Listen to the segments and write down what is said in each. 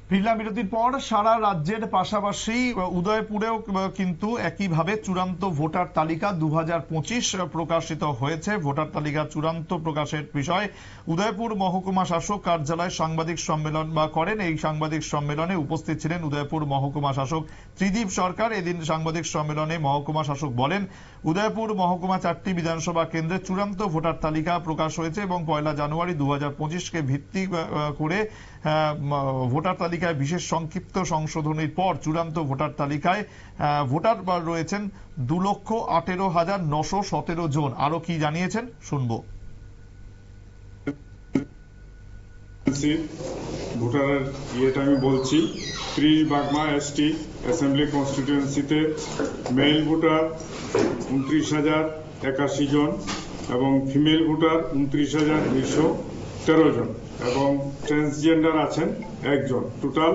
ফিরলাম বিরতির পর। সারা রাজ্যের পাশাপাশি উদয়পুরেও কিন্তু একইভাবে চূড়ান্ত ভোটার তালিকা 2025 প্রকাশিত হয়েছে। ভোটার তালিকা চূড়ান্ত প্রকাশের বিষয় উদয়পুর মহকুমা শাসক কার্যালয়ে সাংবাদিক সম্মেলন করেন। এই সাংবাদিক সম্মেলনে উপস্থিত ছিলেন উদয়পুর মহকুমা শাসক ত্রিদীপ সরকার। এদিন সাংবাদিক সম্মেলনে মহকুমা শাসক বলেন, উদয়পুর মহকুমা 4টি বিধানসভা কেন্দ্রে চূড়ান্ত ভোটার তালিকা প্রকাশ হয়েছে এবং 1 জানুয়ারি 2025কে ভিত্তি করে ভোটার তালিকায় বিশেষ সংক্ষিপ্ত সংশোধনীর পর চূড়ান্ত ভোটার তালিকায় ভোটার রয়েছেন 2,18,917 জন। আরো কি জানিয়েছেন শুনবো। ভোটারের ইয়েটা আমি বলছি। 30 বাগমা এসটি অ্যাসেম্বলি কনস্টিটিউয়েন্সিতে মেল ভোটার 29,081 জন এবং ফিমেল ভোটার 29,213 জন এবং ট্রান্সজেন্ডার আছেন 1 জন। টোটাল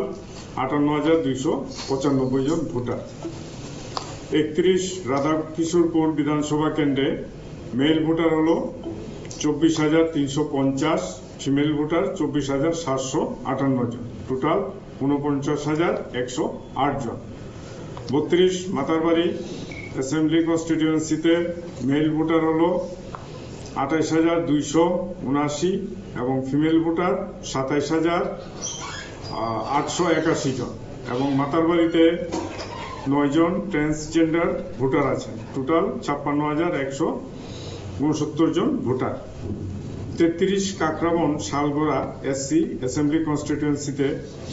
58,295 জন ভোটার। 31 রাধাকিশোরপুর বিধানসভা কেন্দ্রে মেল ভোটার হলো 24,350, ফিমেল ভোটার 24,758 জন। টোটাল 49,108 জন। 32 মাতারবাড়ি অ্যাসেম্বলি কনস্টিটিউয়েন্সিতে মেল ভোটার হলো 28,279 এবং ফিমেল ভোটার 27,881 জন এবং মাতারবাড়িতে 9 জন ট্রান্সজেন্ডার ভোটার আছেন। টোটাল 56,169 জন voter. 33 Kakraban Shalgara SC assembly কনস্টিটিউয়েন্সিতে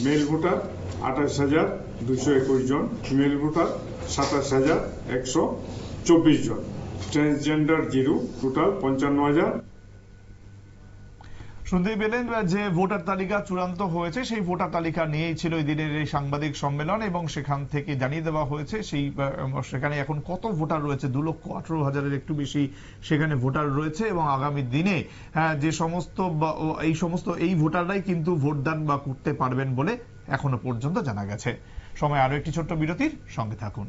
মেল ভোটার 28,221 জন, ফিমেল ভোটার 27,124 জন, ট্রান্সজেন্ডার 0। টোটাল 55,000। শুনতেই পেলেন যে ভোটার তালিকা চূড়ান্ত হয়েছে, সেই ভোটার তালিকা নিয়েই ছিল এই দিনের এই সাংবাদিক সম্মেলন এবং সেখান থেকে জানিয়ে দেওয়া হয়েছে সেখানে এখন কত ভোটার রয়েছে। 2,18,000-এর একটু বেশি সেখানে ভোটার রয়েছে এবং আগামী দিনে যে সমস্ত এই ভোটাররাই কিন্তু ভোটদান করতে পারবেন বলে এখনো পর্যন্ত জানা গেছে। সময় আরো একটি ছোট্ট বিরতির, সঙ্গে থাকুন।